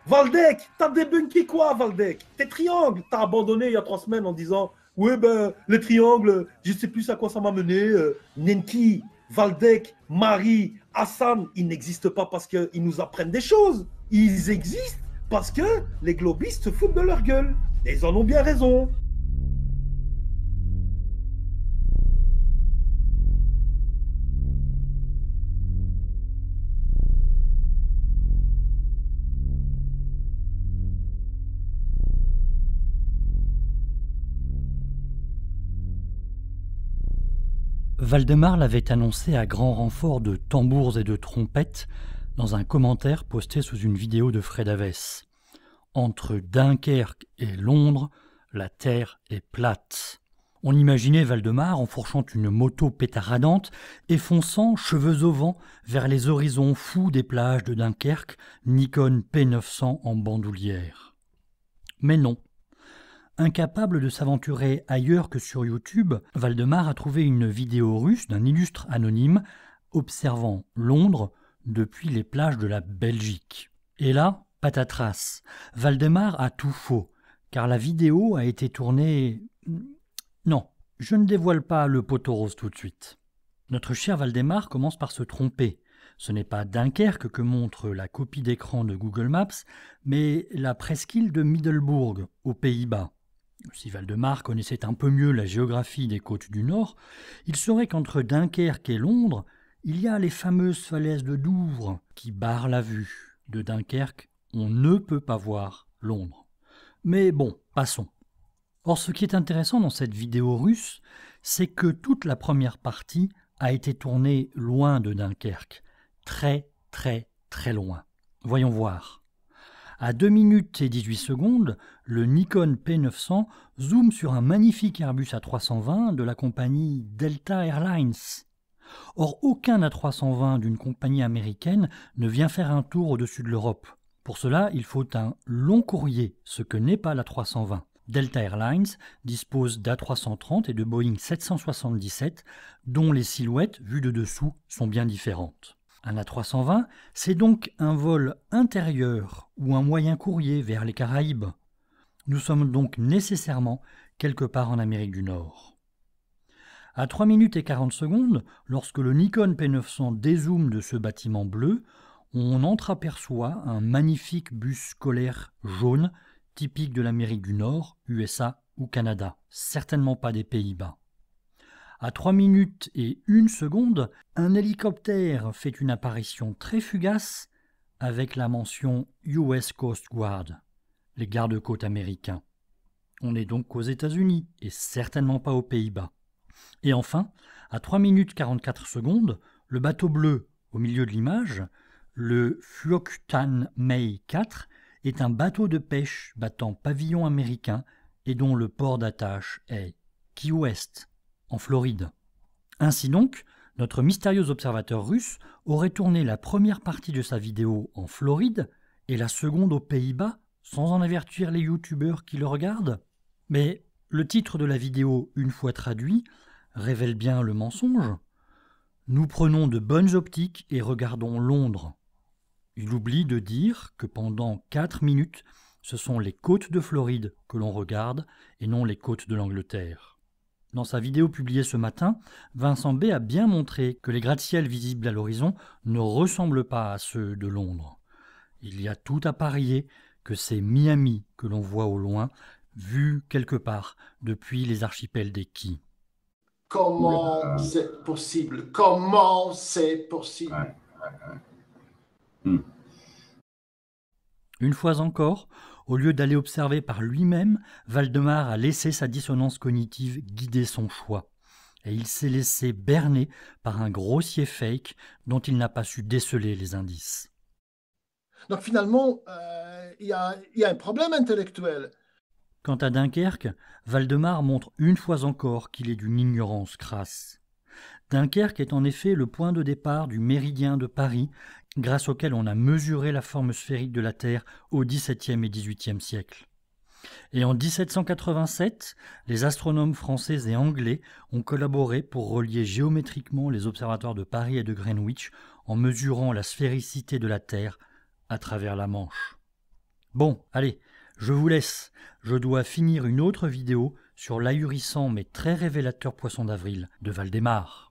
Valdec, t'as débunké quoi, Valdec? Tes triangles, t'as abandonné il y a 3 semaines en disant ouais, ben, les triangles, je sais plus à quoi ça m'a mené. Nenki, Valdec, Marie, Hassan, ils n'existent pas parce qu'ils nous apprennent des choses. Ils existent parce que les globistes se foutent de leur gueule. Et ils en ont bien raison. Valdemar l'avait annoncé à grand renfort de tambours et de trompettes dans un commentaire posté sous une vidéo de Fred Havès. Entre Dunkerque et Londres, la terre est plate. On imaginait Valdemar enfourchant une moto pétaradante et fonçant, cheveux au vent, vers les horizons fous des plages de Dunkerque, Nikon P900 en bandoulière. Mais non. Incapable de s'aventurer ailleurs que sur YouTube, Valdemar a trouvé une vidéo russe d'un illustre anonyme observant Londres depuis les plages de la Belgique. Et là, patatras, Valdemar a tout faux, car la vidéo a été tournée... Non, je ne dévoile pas le poteau rose tout de suite. Notre cher Valdemar commence par se tromper. Ce n'est pas Dunkerque que montre la copie d'écran de Google Maps, mais la presqu'île de Middelbourg, aux Pays-Bas. Si Valdemar connaissait un peu mieux la géographie des côtes du Nord, il saurait qu'entre Dunkerque et Londres, il y a les fameuses falaises de Douvres qui barrent la vue. De Dunkerque, on ne peut pas voir Londres. Mais bon, passons. Or, ce qui est intéressant dans cette vidéo russe, c'est que toute la première partie a été tournée loin de Dunkerque. Très, très, très loin. Voyons voir. À 2 minutes et 18 secondes, le Nikon P900 zoome sur un magnifique Airbus A320 de la compagnie Delta Airlines. Or, aucun A320 d'une compagnie américaine ne vient faire un tour au-dessus de l'Europe. Pour cela, il faut un long courrier, ce que n'est pas l'A320. Delta Airlines dispose d'A330 et de Boeing 777, dont les silhouettes, vues de dessous, sont bien différentes. Un A320, c'est donc un vol intérieur ou un moyen courrier vers les Caraïbes. Nous sommes donc nécessairement quelque part en Amérique du Nord. À 3 minutes et 40 secondes, lorsque le Nikon P900 dézoome de ce bâtiment bleu, on entreaperçoit un magnifique bus scolaire jaune, typique de l'Amérique du Nord, USA ou Canada, certainement pas des Pays-Bas. À 3 minutes et 1 seconde, un hélicoptère fait une apparition très fugace avec la mention US Coast Guard, les gardes-côtes américains. On est donc aux États-Unis et certainement pas aux Pays-Bas. Et enfin, à 3 minutes 44 secondes, le bateau bleu au milieu de l'image, le Fuoktan May 4, est un bateau de pêche battant pavillon américain et dont le port d'attache est Key West, en Floride. Ainsi donc, notre mystérieux observateur russe aurait tourné la première partie de sa vidéo en Floride et la seconde aux Pays-Bas sans en avertir les youtubeurs qui le regardent. Mais le titre de la vidéo, une fois traduit, révèle bien le mensonge. Nous prenons de bonnes optiques et regardons Londres. Il oublie de dire que pendant 4 minutes, ce sont les côtes de Floride que l'on regarde et non les côtes de l'Angleterre. Dans sa vidéo publiée ce matin, Vincent B a bien montré que les gratte-ciel visibles à l'horizon ne ressemblent pas à ceux de Londres. Il y a tout à parier que c'est Miami que l'on voit au loin, vu quelque part depuis les archipels des Keys. Comment c'est possible? Comment c'est possible? Une fois encore, au lieu d'aller observer par lui-même, Valdemar a laissé sa dissonance cognitive guider son choix. Et il s'est laissé berner par un grossier fake dont il n'a pas su déceler les indices. Donc finalement, il y a un problème intellectuel. Quant à Dunkerque, Valdemar montre une fois encore qu'il est d'une ignorance crasse. Dunkerque est en effet le point de départ du méridien de Paris, grâce auquel on a mesuré la forme sphérique de la Terre au XVIIe et XVIIIe siècle. Et en 1787, les astronomes français et anglais ont collaboré pour relier géométriquement les observatoires de Paris et de Greenwich en mesurant la sphéricité de la Terre à travers la Manche. Bon, allez, je vous laisse. Je dois finir une autre vidéo sur l'ahurissant mais très révélateur poisson d'avril de Val-des-Mares.